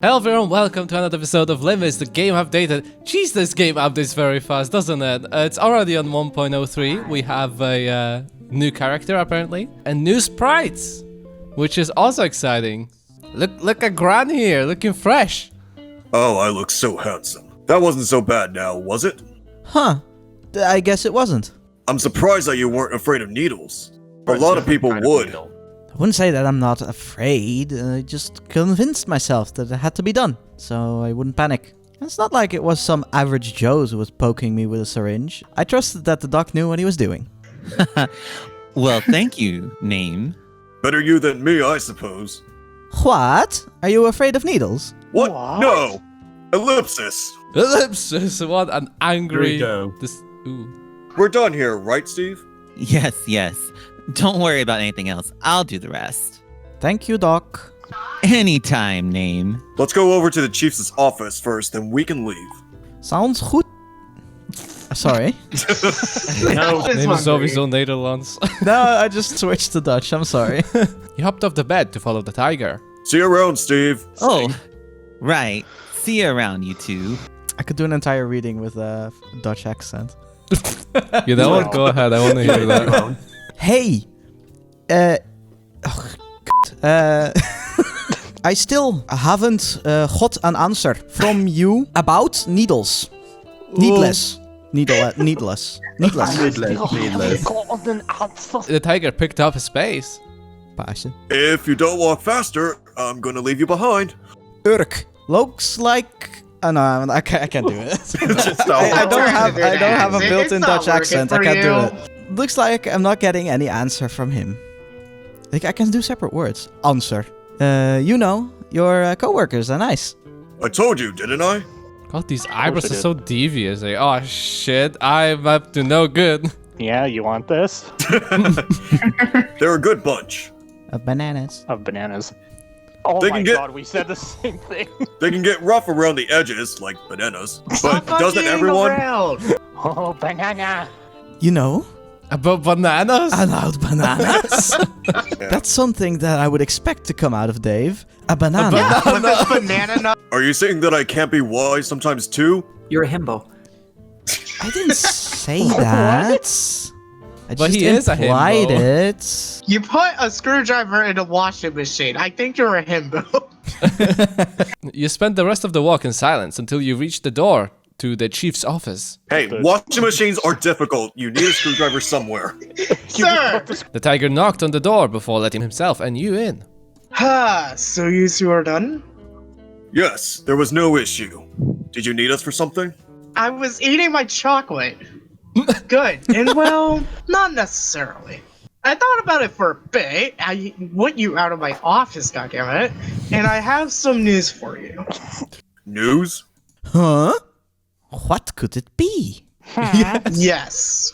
Hello everyone, welcome to another episode of Limits, the game updated. Jeez, this game updates very fast, doesn't it? It's already on 1.03. We have a new character apparently, and new sprites, which is also exciting. Look at Gran here, looking fresh. Oh, I look so handsome. That wasn't so bad now, was it? Huh. I guess it wasn't. I'm surprised that you weren't afraid of needles. A lot of people would. I wouldn't say that I'm not afraid. I just convinced myself that it had to be done, so I wouldn't panic. It's not like it was some average Joe who was poking me with a syringe. I trusted that the doc knew what he was doing. Well, thank you, Name. Better you than me, I suppose. What? Are you afraid of needles? What? No! Ellipsis! Ellipsis, what an angry... Here we go. Ooh. We're done here, right, Steve? Yes. Don't worry about anything else. I'll do the rest. Thank you, Doc. Anytime, Name. Let's go over to the Chief's office first, then we can leave. Sounds goed. Sorry. No, Name is sowieso Nederlands. No, I just switched to Dutch. I'm sorry. He hopped off the bed to follow the tiger. See you around, Steve. Oh, right. See you around, you two. I could do an entire reading with a Dutch accent. You know what? Go ahead, I want to hear that. Hey! I still haven't got an answer from you about needles. Needless. Needless. The tiger picked up his pace. Passion. If you don't walk faster, I'm gonna leave you behind. Urk. Looks like... Oh no, I can't do it. Just I don't stop. have a built-in It's not Dutch accent. I working can't for do it. Looks like I'm not getting any answer from him. Like I can do separate words. Answer. You know, your coworkers are nice. I told you, didn't I? God, these eyebrows are so devious. Like, oh shit, I'm up to no good. Yeah, you want this? They're a good bunch. Bananas. Of bananas. Oh They my can get- god, we said the same thing. They can get rough around the edges, like bananas. But doesn't everyone? Oh, banana. You know, About bananas? about bananas. That's something that I would expect to come out of Dave. A banana. Banana nut. Are you saying that I can't be wise sometimes too? You're a himbo. I didn't say that. I But just he is a implied himbo. it. You put a screwdriver in a washing machine. I think you're a himbo. You spent the rest of the walk in silence until you reached the door to the chief's office. Hey, washing machines are difficult. You need a screwdriver somewhere. Sir! The tiger knocked on the door before letting himself and you in. So you two are done? Yes, there was no issue. Did you need us for something? I was eating my chocolate. Good. And well, not necessarily. I thought about it for a bit. I want you out of my office, goddammit. And I have some news for you. News? Huh? What could it be? Yes.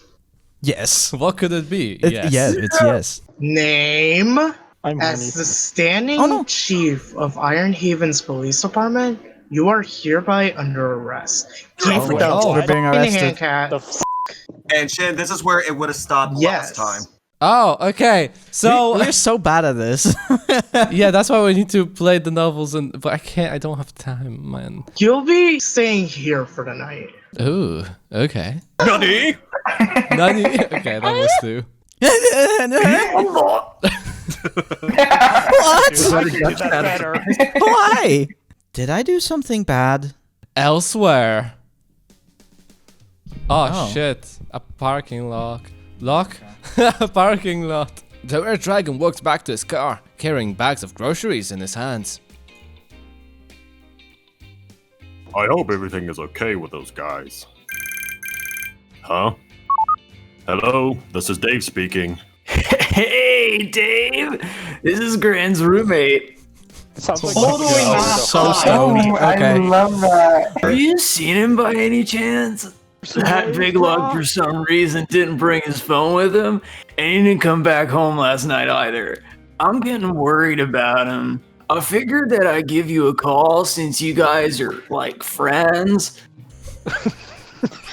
Yes. What could it be? Yeah, it's yes. Name I'm as the standing Oh, no. chief of Iron Haven's police department. You are hereby under arrest. Keep Oh, the wait, we're being f***ing arrested. hand cat. The f- And Shin, this is where it would have stopped Yes. last time. Oh, okay. So We're so bad at this. yeah, that's why we need to play the novels, but I can't. I don't have time, man. You'll be staying here for the night. Ooh, okay. Nani? Nani? Okay, that was two. What? That's better. Why? Did I do something bad? Elsewhere. Oh, Oh. shit! A parking lot. Lock? A parking lot. The red dragon walks back to his car, carrying bags of groceries in his hands. I hope everything is okay with those guys. Huh? Hello, this is Dave speaking. Hey, Dave! This is Gran's roommate. Sounds like So stoned. Okay. love that. Have you seen him by any chance? That big lug for some reason didn't bring his phone with him, and he didn't come back home last night either. I'm getting worried about him. I figured that I'd give you a call since you guys are like friends.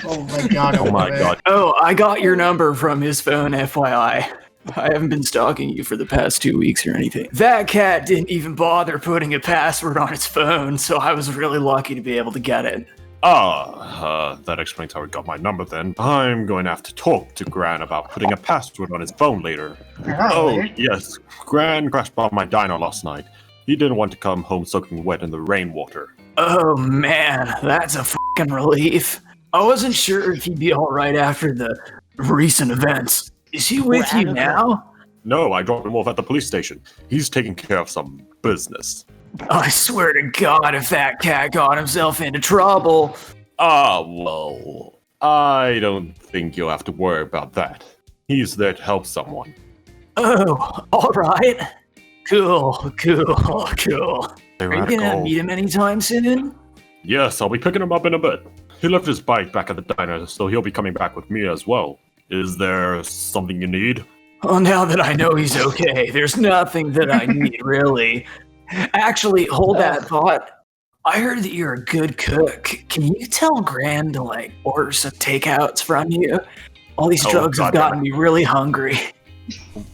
Oh my god. Oh my god. Oh, I got your number from his phone, FYI. I haven't been stalking you for the past 2 weeks or anything. That cat didn't even bother putting a password on its phone, so I was really lucky to be able to get it. That explains how he got my number then. I'm going to have to talk to Gran about putting a password on his phone later. Oh, yes. Gran crashed by my diner last night. He didn't want to come home soaking wet in the rainwater. Oh man, that's a fucking relief. I wasn't sure if he'd be alright after the recent events. Is he with you now? No, I dropped him off at the police station. He's taking care of some business. I swear to God, if that cat got himself into trouble. Well, I don't think you'll have to worry about that. He's there to help someone. Oh, alright. Cool. Are you gonna meet him anytime soon? Yes, I'll be picking him up in a bit. He left his bike back at the diner, so he'll be coming back with me as well. Is there something you need? Well, now that I know he's okay, there's nothing that I need, really. Actually, hold that thought. I heard that you're a good cook. Can you tell Gran to, order some takeouts from you? All these drugs have gotten me really hungry.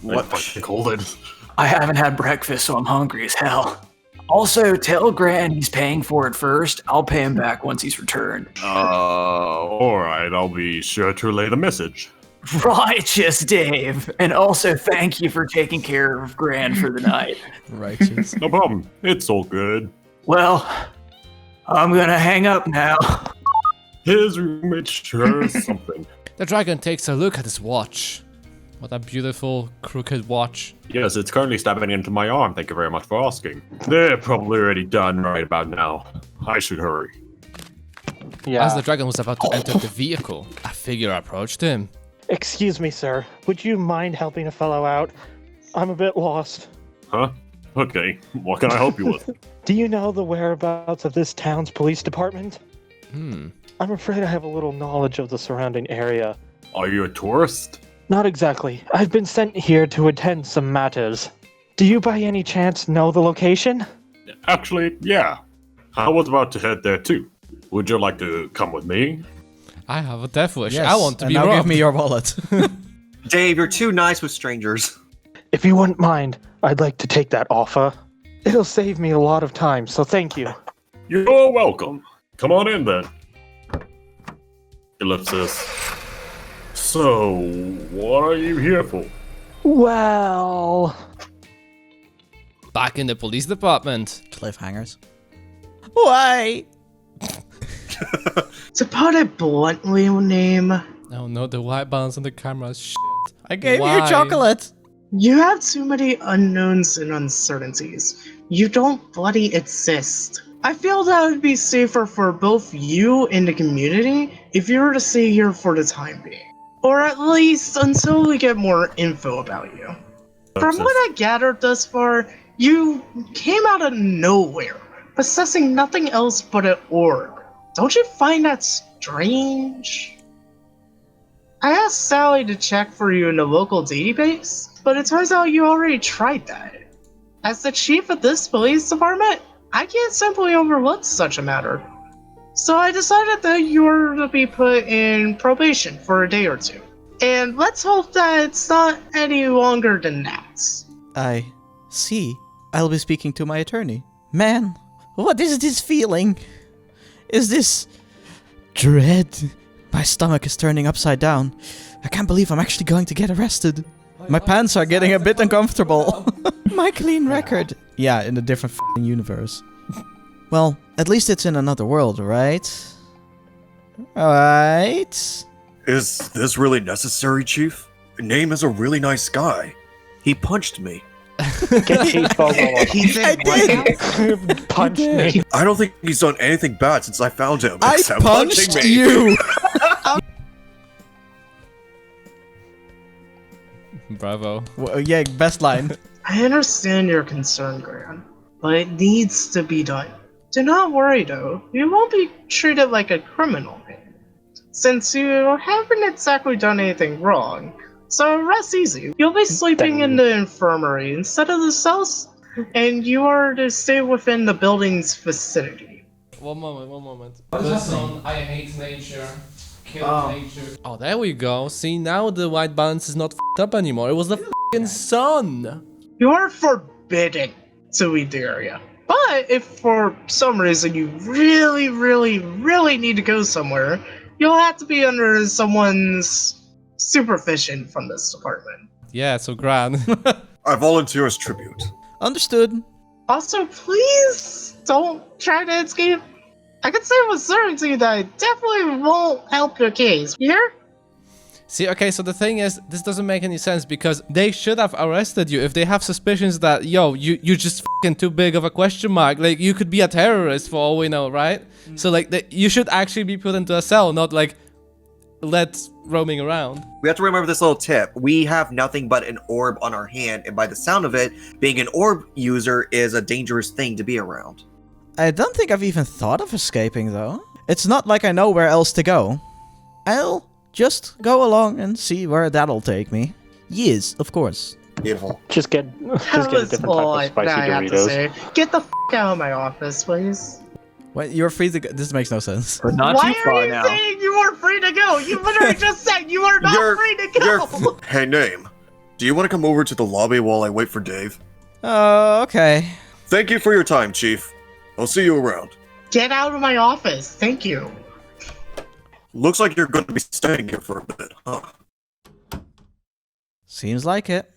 What fucking cold? I haven't had breakfast, so I'm hungry as hell. Also, tell Gran he's paying for it first. I'll pay him back once he's returned. Alright, I'll be sure to relay the message. Righteous, Dave. And also, thank you for taking care of Gran for the night. Righteous. No problem. It's all good. Well, I'm gonna hang up now. His roommate sure is something. The dragon takes a look at his watch. What a beautiful crooked watch. Yes, it's currently stabbing into my arm. Thank you very much for asking. They're probably already done right about now. I should hurry. Yeah. As the dragon was about to enter the vehicle, a figure approached him. Excuse me, sir. Would you mind helping a fellow out? I'm a bit lost. Huh? Okay, what can I help you with? Do you know the whereabouts of this town's police department? I'm afraid I have a little knowledge of the surrounding area. Are you a tourist? Not exactly. I've been sent here to attend some matters. Do you by any chance know the location? Actually, yeah. I was about to head there too. Would you like to come with me? I have a death wish. Yes, I want to and be now robbed. give me your wallet. Dave, you're too nice with strangers. If you wouldn't mind, I'd like to take that offer. It'll save me a lot of time, so thank you. You're welcome. Come on in then. Ellipsis. So, what are you here for? Well... Back in the police department. Cliffhangers. Why? To put it bluntly, name, Oh no, the white balance on the camera is shit. I gave you Why? your chocolate. you have too many unknowns and uncertainties. You don't bloody exist. I feel that it would be safer for both you and the community if you were to stay here for the time being. Or at least until we get more info about you. From what I gathered thus far, you came out of nowhere, possessing nothing else but an orb. Don't you find that strange? I asked Sally to check for you in the local database, but it turns out you already tried that. As the chief of this police department, I can't simply overlook such a matter. So I decided that you were to be put in probation for a day or two. And let's hope that it's not any longer than that. I see. I'll be speaking to my attorney. Man, what is this feeling? Is this dread? My stomach is turning upside down. I can't believe I'm actually going to get arrested. My pants are getting a bit uncomfortable. My clean record. Yeah, in a different f***ing universe. Well, at least it's in another world, right? Right? Is this really necessary, Chief? Name is a really nice guy. He punched me. Get Chief Bobo. He did. did. Punched me. I don't think he's done anything bad since I found him. I except punched punching me. you! Bravo. Well, yeah, best line. I understand your concern, Gran, but it needs to be done. Do not worry though, you won't be treated like a criminal, since you haven't exactly done anything wrong. So rest easy. You'll be sleeping in the infirmary instead of the cells, and you are to stay within the building's vicinity. One moment. Listen, I hate nature. Kill nature. Oh, there we go. See, now the white balance is not f***ed up anymore. It was the f***ing sun. You are forbidden to leave the area. But if for some reason you really, really, really need to go somewhere, you'll have to be under someone's supervision from this department. Yeah, so Gran. I volunteer as tribute. Understood. Also, please don't try to escape. I can say with certainty that I definitely won't help your case. You hear? See, okay, so the thing is, this doesn't make any sense because they should have arrested you if they have suspicions that, yo, you're just f***ing too big of a question mark. Like, you could be a terrorist for all we know, right? So, like, you should actually be put into a cell, not, like, let roaming around. We have to remember this little tip. We have nothing but an orb on our hand, and by the sound of it, being an orb user is a dangerous thing to be around. I don't think I've even thought of escaping, though. It's not like I know where else to go. I'll just go along and see where that'll take me. Yes, of course. Beautiful. Just get a different type of spicy I have to Doritos. say. Get the f*** out of my office, please. Wait, you're free to go. This makes no sense. But not Why too far are you now. saying you are free to go? You literally just said you are not free to go. Hey, Name. Do you want to come over to the lobby while I wait for Dave? Okay. Thank you for your time, Chief. I'll see you around. Get out of my office. Thank you. Looks like you're going to be staying here for a bit, huh? Seems like it.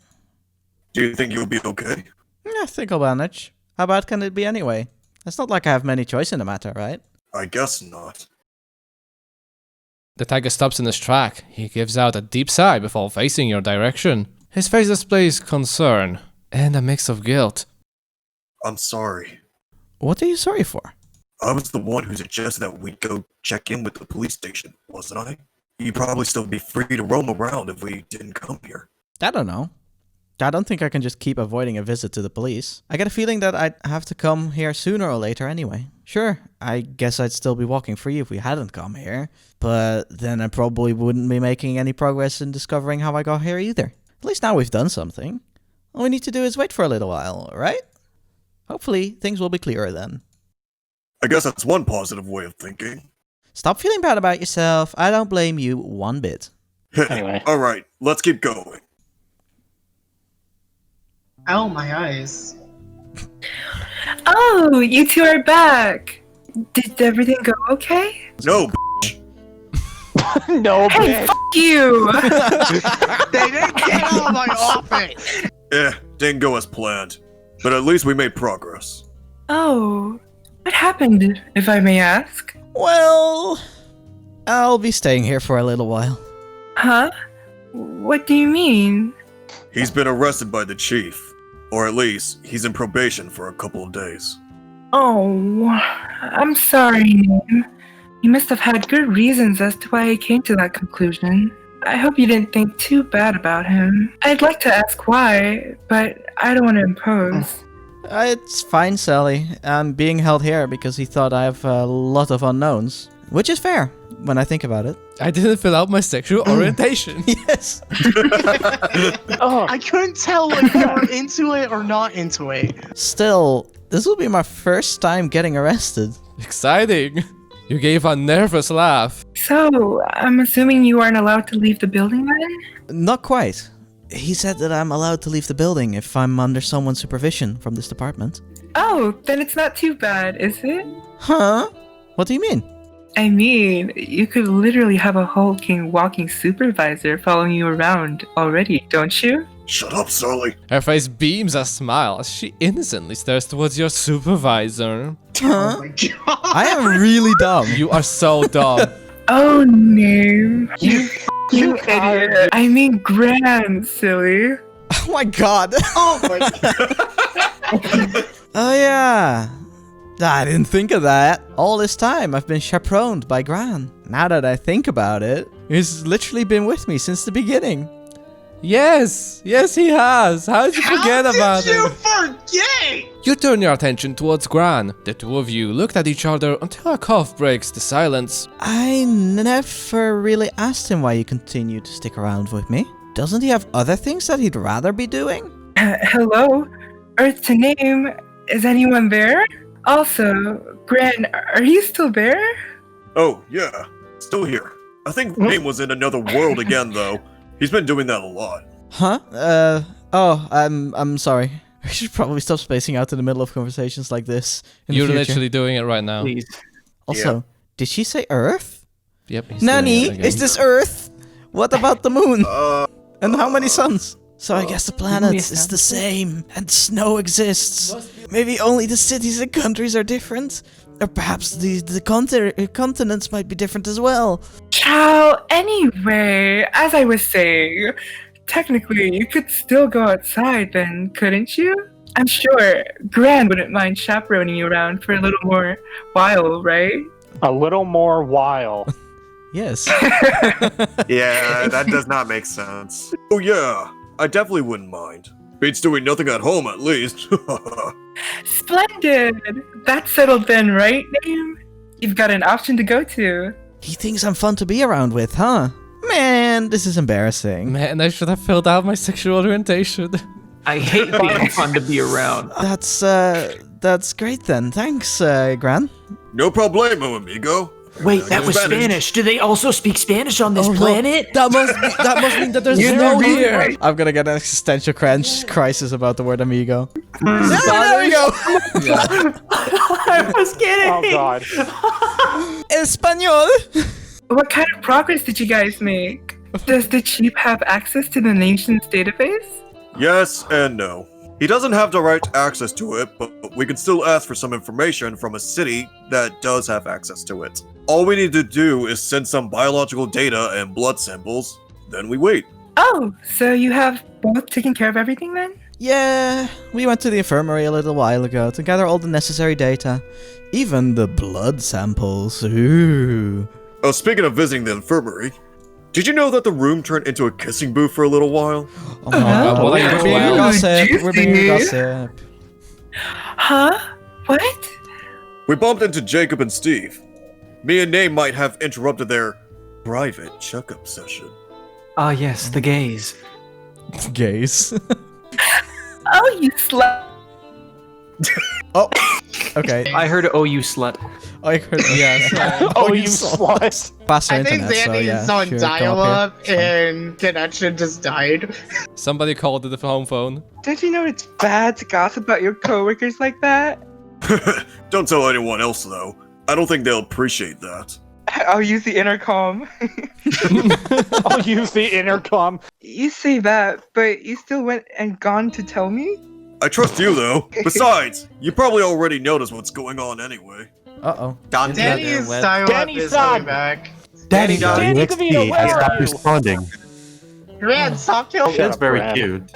Do you think you'll be okay? I think I'll manage. How bad can it be anyway? It's not like I have many choice in the matter, right? I guess not. The tiger stops in his track. He gives out a deep sigh before facing your direction. His face displays concern and a mix of guilt. I'm sorry. What are you sorry for? I was the one who suggested that we'd go check in with the police station, wasn't I? You'd probably still be free to roam around if we didn't come here. I don't know. I don't think I can just keep avoiding a visit to the police. I get a feeling that I'd have to come here sooner or later anyway. Sure, I guess I'd still be walking free if we hadn't come here. But then I probably wouldn't be making any progress in discovering how I got here either. At least now we've done something. All we need to do is wait for a little while, right? Hopefully, things will be clearer then. I guess that's one positive way of thinking. Stop feeling bad about yourself. I don't blame you one bit. Anyway. Alright, let's keep going. Ow, my eyes. Oh, you two are back. Did everything go okay? No, No, Hey, bitch. f*** you! They didn't get out of my office. didn't go as planned. But at least we made progress. Oh, what happened, if I may ask? Well, I'll be staying here for a little while. Huh? What do you mean? He's been arrested by the chief. Or at least, he's in probation for a couple of days. Oh, I'm sorry, Name. You must have had good reasons as to why he came to that conclusion. I hope you didn't think too bad about him. I'd like to ask why, but I don't want to impose. It's fine, Sally. I'm being held here because he thought I have a lot of unknowns. Which is fair, when I think about it. I didn't fill out my sexual orientation. Yes. Oh, I couldn't tell if you were into it or not into it. Still, this will be my first time getting arrested. Exciting. You gave a nervous laugh. So, I'm assuming you aren't allowed to leave the building then? Not quite. He said that I'm allowed to leave the building if I'm under someone's supervision from this department. Oh, then it's not too bad, is it? Huh? What do you mean? I mean, you could literally have a hulking walking supervisor following you around already, don't you? Shut up, Sully. Her face beams a smile as she innocently stares towards your supervisor. Huh? Oh my god. I am really dumb. You are so dumb. Oh, Name. You Idiot. I mean, Gran, silly. Oh my god. Oh my god. Oh yeah. I didn't think of that. All this time I've been chaperoned by Gran. Now that I think about it, he's literally been with me since the beginning. Yes, he has. How did you forget about How did you it? forget? You turn your attention towards Gran. The two of you looked at each other until a cough breaks the silence. I never really asked him why he continued to stick around with me. Doesn't he have other things that he'd rather be doing? Hello? Earth to Name. Is anyone there? Also, Gran, are you still there? Oh, yeah. Still here. I think Name was in another world again, though. He's been doing that a lot. Huh? Oh, I'm sorry. I should probably stop spacing out in the middle of conversations like this. You're literally doing it right now. Please. Also, did she say Earth? Yep. he's Nani, doing it again. is this Earth? What about the moon? And how many suns? So I guess the planet is the same, and snow exists. Maybe only the cities and countries are different? Or perhaps the continents might be different as well. Ciao. Anyway, as I was saying, technically you could still go outside then, couldn't you? I'm sure Gran wouldn't mind chaperoning you around for a little more while, right? A little more while. Yes. Yeah, that does not make sense. Oh yeah, I definitely wouldn't mind. Beats doing nothing at home at least. Splendid. That's settled then, right, Name? You've got an option to go to. He thinks I'm fun to be around with, huh? Man, this is embarrassing. Man, I should have filled out my sexual orientation. I hate being fun to be around. That's great then. Thanks, Gran. No problemo, amigo. Wait, that was Spanish. Do they also speak Spanish on this planet? No, that must mean that there's no here. I'm gonna get an existential crisis about the word amigo. There we go. I was kidding. Oh god. Espanol. What kind of progress did you guys make? Does the Chief have access to the nation's database? Yes and no. He doesn't have direct access to it, but we can still ask for some information from a city that does have access to it. All we need to do is send some biological data and blood samples, then we wait. Oh, so you have both taken care of everything then? Yeah, we went to the infirmary a little while ago to gather all the necessary data. Even the blood samples. Ooh. Oh, speaking of visiting the infirmary, did you know that the room turned into a kissing booth for a little while? Oh my god, what are you we're doing? being gossip. Juicy. We're being gossip. Huh? What? We bumped into Jacob and Steve. Me and Name might have interrupted their private checkup session. Ah, yes, the gays. Gays. Oh, you slut. Oh, okay. I heard, oh, you slut. I heard. Yeah. Oh, you slut. Pass I think internet, so Zandy's yeah. on sure, come up here. dial-up It's fine. and connection just died. Somebody called the home phone. Don't you know it's bad to gossip about your coworkers like that? Don't tell anyone else, though. I don't think they'll appreciate that. I'll use the intercom. I'll use the intercom. You say that, but you still went and gone to tell me? I trust you, though. Besides, you probably already noticed what's going on anyway. Uh-oh. Danny's web- dial-up Danny is son. coming back. Danny Danny DeVito, where are you? responding. Gran, stop killing Shut That's up, very Gran. cute.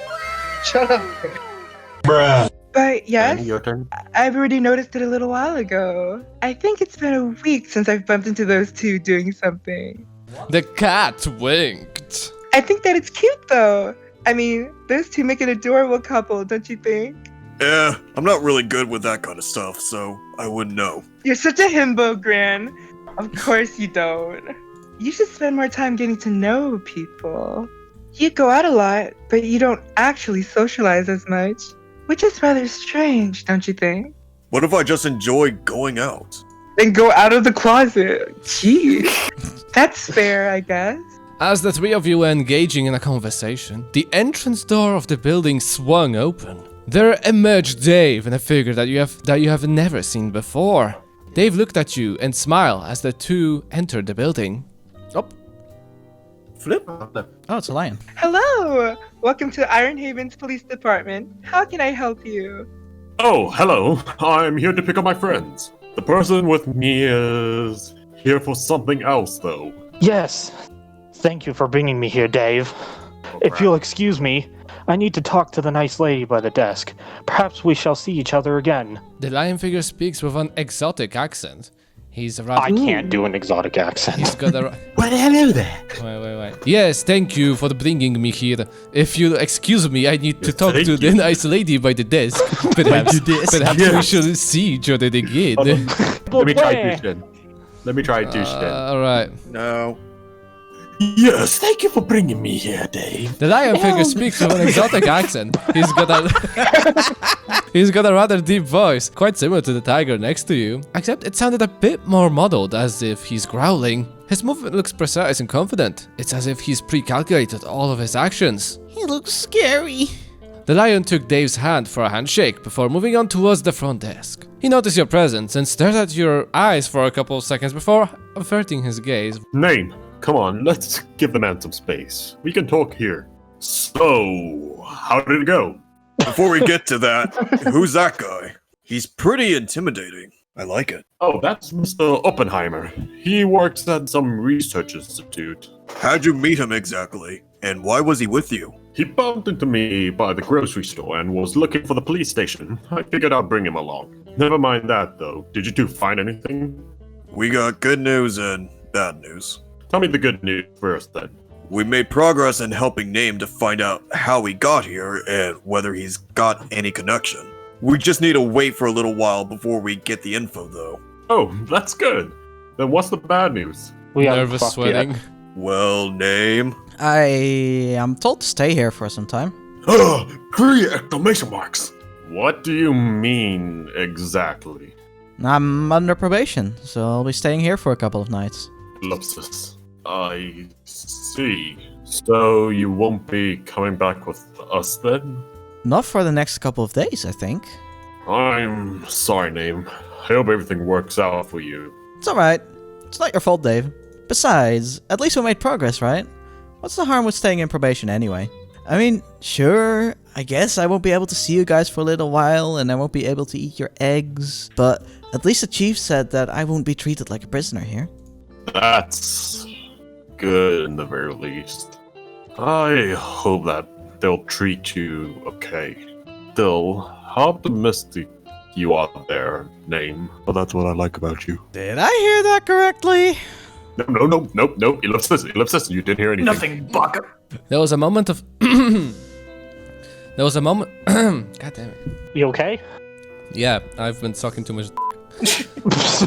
Shut up. But yes, Danny, your turn. I've already noticed it a little while ago. I think it's been a week since I've bumped into those two doing something. The cat winked. I think that it's cute though. I mean, those two make an adorable couple, don't you think? Yeah, I'm not really good with that kind of stuff, so I wouldn't know. You're such a himbo, Gran. Of course you don't. You should spend more time getting to know people. You go out a lot, but you don't actually socialize as much. Which is rather strange, don't you think? What if I just enjoy going out? Then go out of the closet. Gee. That's fair, I guess. As the three of you were engaging in a conversation, the entrance door of the building swung open. There emerged Dave and a figure that you have never seen before. Dave looked at you and smiled as the two entered the building. Flip? Oh, it's a lion. Hello! Welcome to Iron Haven's Police Department. How can I help you? Oh, hello. I'm here to pick up my friends. The person with me is here for something else, though. Yes. Thank you for bringing me here, Dave. If you'll excuse me, I need to talk to the nice lady by the desk. Perhaps we shall see each other again. The lion figure speaks with an exotic accent. He's rather... I can't do an exotic accent. He's got a... Well, hello there. Wait. Yes, thank you for bringing me here. If you'll excuse me, I need to talk thank to the nice lady by the desk. Perhaps we Yes. should see each other again. Let me try to Shin. Let me try to Shin. Alright. No. Yes, thank you for bringing me here, Dave. The lion figure speaks with an exotic accent. He's got a rather deep voice, quite similar to the tiger next to you, except it sounded a bit more muddled, as if he's growling. His movement looks precise and confident. It's as if he's pre-calculated all of his actions. He looks scary. The lion took Dave's hand for a handshake before moving on towards the front desk. He noticed your presence and stared at your eyes for a couple of seconds before averting his gaze. Name. Come on, let's give the man some space. We can talk here. So, how did it go? Before we get to that, who's that guy? He's pretty intimidating. I like it. Oh, that's Mr. Oppenheimer. He works at some research institute. How'd you meet him exactly? And why was he with you? He bumped into me by the grocery store and was looking for the police station. I figured I'd bring him along. Never mind that, though. Did you two find anything? We got good news and bad news. Tell me the good news first, then. We made progress in helping Name to find out how he got here and whether he's got any connection. We just need to wait for a little while before we get the info, though. Oh, that's good. Then what's the bad news? We haven't Nervous fucked sweating. yet. Well, Name. I am told to stay here for some time. 3 exclamation marks! What do you mean, exactly? I'm under probation, so I'll be staying here for a couple of nights. Ellipsis. I see. So you won't be coming back with us then? Not for the next couple of days, I think. I'm sorry, Name. I hope everything works out for you. It's alright. It's not your fault, Dave. Besides, at least we made progress, right? What's the harm with staying in probation anyway? I mean, sure, I guess I won't be able to see you guys for a little while, and I won't be able to eat your eggs, but at least the chief said that I won't be treated like a prisoner here. That's good in the very least. I hope that they'll treat you okay. Still, how optimistic you are there, Name. But that's what I like about you. Did I hear that correctly? No. Ellipsis, you didn't hear anything. Nothing, Baka. There was a moment of... God damn it. You okay? Yeah, I've been talking too much.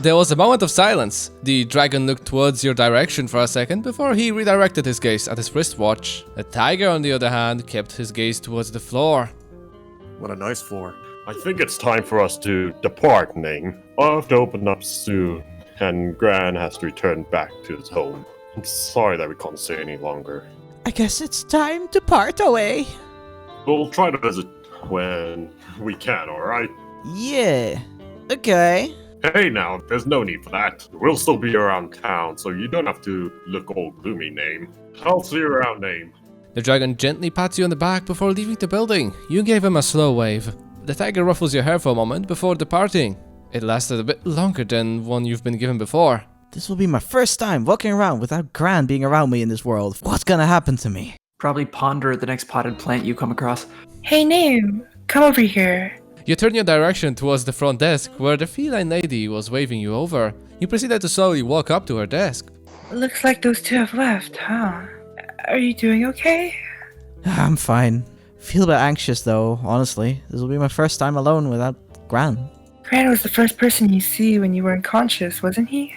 There was a moment of silence. The dragon looked towards your direction for a second before he redirected his gaze at his wristwatch. The tiger, on the other hand, kept his gaze towards the floor. What a nice floor. I think it's time for us to depart, Name. I'll have to open up soon, and Gran has to return back to his home. I'm sorry that we can't stay any longer. I guess it's time to part away. We'll try to visit when we can, alright? Yeah. Okay. Hey now, there's no need for that. We'll still be around town, so you don't have to look all gloomy, Name. I'll see you around, Name. The dragon gently pats you on the back before leaving the building. You gave him a slow wave. The tiger ruffles your hair for a moment before departing. It lasted a bit longer than one you've been given before. This will be my first time walking around without Gran being around me in this world. What's gonna happen to me? Probably ponder the next potted plant you come across. Hey, Name, come over here. You turn your direction towards the front desk where the feline lady was waving you over. You proceeded to slowly walk up to her desk. Looks like those two have left, huh? Are you doing okay? I'm fine. Feel a bit anxious though, honestly. This will be my first time alone without Gran. Gran was the first person you see when you were unconscious, wasn't he?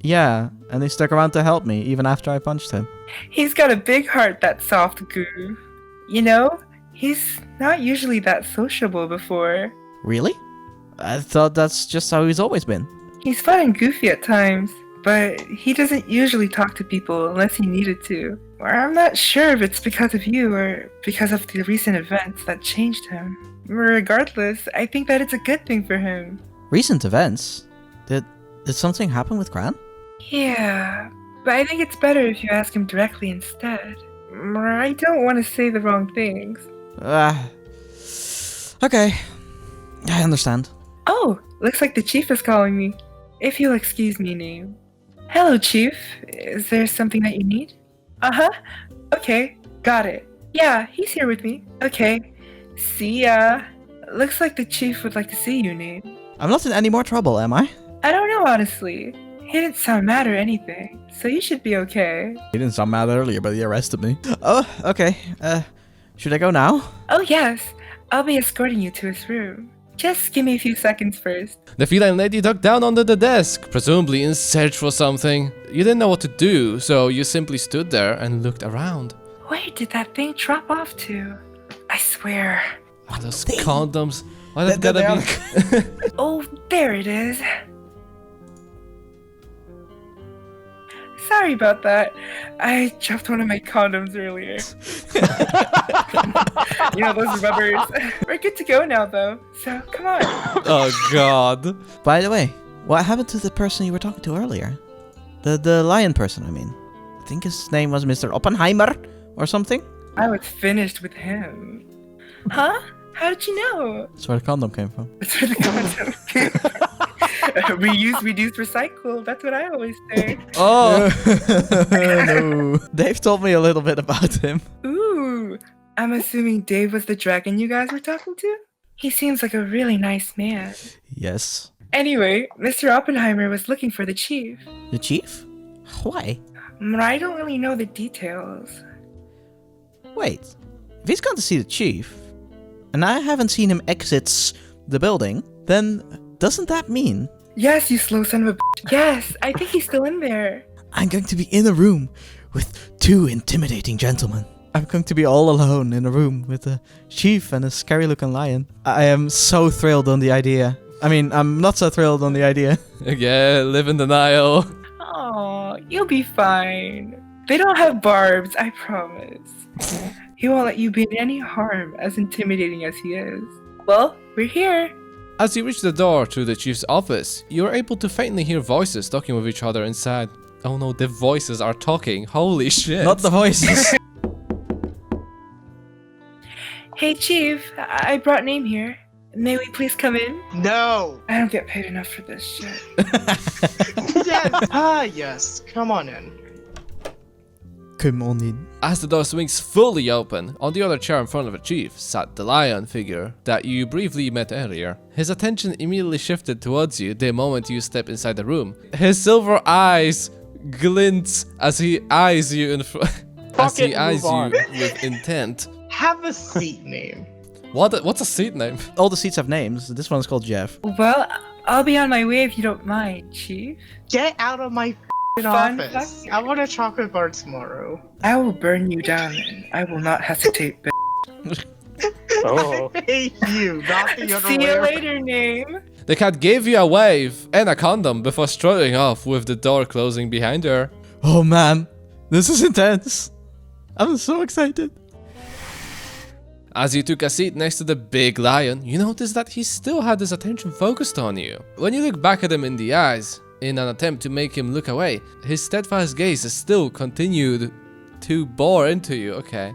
Yeah, and he stuck around to help me even after I punched him. He's got a big heart, that soft goo. You know, he's not usually that sociable before. Really? I thought that's just how he's always been. He's fun and goofy at times, but he doesn't usually talk to people unless he needed to. Or I'm not sure if it's because of you or because of the recent events that changed him. Regardless, I think that it's a good thing for him. Recent events? Did something happen with Gran? Yeah, but I think it's better if you ask him directly instead. I don't want to say the wrong things. Okay. I understand. Oh, looks like the chief is calling me. If you'll excuse me, Name. Hello, Chief. Is there something that you need? Uh-huh. Okay, got it. Yeah, he's here with me. Okay. See ya. Looks like the chief would like to see you, Name. I'm not in any more trouble, am I? I don't know, honestly. He didn't sound mad or anything, so you should be okay. He didn't sound mad earlier, but he arrested me. Oh, okay. Should I go now? Oh, yes. I'll be escorting you to his room. Just give me a few seconds first. The feline lady ducked down under the desk, presumably in search for something. You didn't know what to do, so you simply stood there and looked around. Where did that thing drop off to? I swear. Oh, those condoms. Why did that gotta be... Oh, there it is. Sorry about that. I dropped one of my condoms earlier. You know, those rubbers. We're good to go now, though. So, come on. Oh god. By the way, what happened to the person you were talking to earlier? The lion person, I mean. I think his name was Mr. Oppenheimer or something. I was finished with him. Huh? How did you know? That's where the condom came from. That's where the condom came from. Reuse, reduce, recycle. That's what I always say. Oh. No. Dave told me a little bit about him. Ooh. I'm assuming Dave was the dragon you guys were talking to? He seems like a really nice man. Yes. Anyway, Mr. Oppenheimer was looking for the chief. The chief? Why? I don't really know the details. Wait. If he's gone to see the chief, and I haven't seen him exit the building, then doesn't that mean Yes, you slow son of a bitch. Yes, I think he's still in there. I'm going to be in a room with two intimidating gentlemen? I'm going to be all alone in a room with a chief and a scary looking lion. I am so thrilled on the idea. I mean, I'm not so thrilled on the idea. Yeah, live in denial. Oh, you'll be fine. They don't have barbs, I promise. He won't let you be in any harm, as intimidating as he is. Well, we're here. As you reach the door to the chief's office, you are able to faintly hear voices talking with each other inside. Oh no, the voices are talking. Holy shit. Not the voices. Hey, Chief, I brought Name here. May we please come in? No. I don't get paid enough for this shit. Yes. Yes. Come on in. Come on in. As the door swings fully open, on the other chair in front of the chief sat the lion figure that you briefly met earlier. His attention immediately shifted towards you the moment you step inside the room. His silver eyes glint as he eyes you in with intent. Have a seat, Name. What's a seat name? All the seats have names. This one's called Jeff. Well, I'll be on my way if you don't mind, Chief. Get out of my Fun office. fact. I want a chocolate bar tomorrow. I will burn you down, and I will not hesitate. Oh. I hate you, not the other See way you around. later, Name. The cat gave you a wave and a condom before strolling off with the door closing behind her. Oh man, this is intense. I'm so excited. As you took a seat next to the big lion, you noticed that he still had his attention focused on you. When you look back at him in the eyes, in an attempt to make him look away, his steadfast gaze still continued to bore into you. Okay.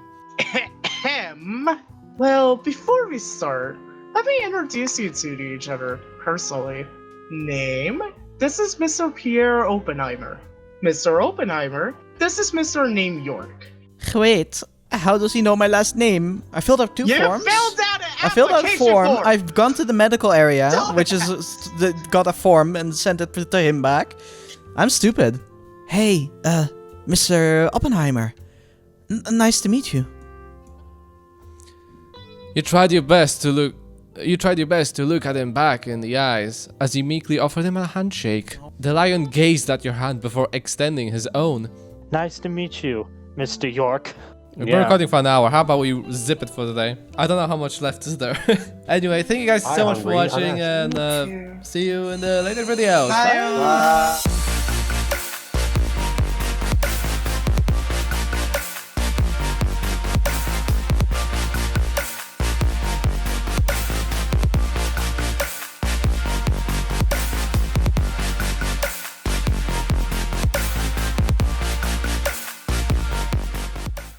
Well, before we start, let me introduce you two to each other personally. Name? This is Mr. Pierre Oppenheimer. Mr. Oppenheimer, this is Mr. Name York. Wait, how does he know my last name? I filled out two You forms. filled out an I filled out a application form. form. I've gone to the medical area, Tell me which is got a form and sent it to him back. I'm stupid. Hey, Mr. Oppenheimer. Nice to meet you. You tried your best to look at him back in the eyes as you meekly offered him a handshake. The lion gazed at your hand before extending his own. Nice to meet you, Mr. York. We've been recording for an hour. How about we zip it for today? I don't know how much left is there. Anyway, thank you guys so much for watching, and see you in the later videos. Bye.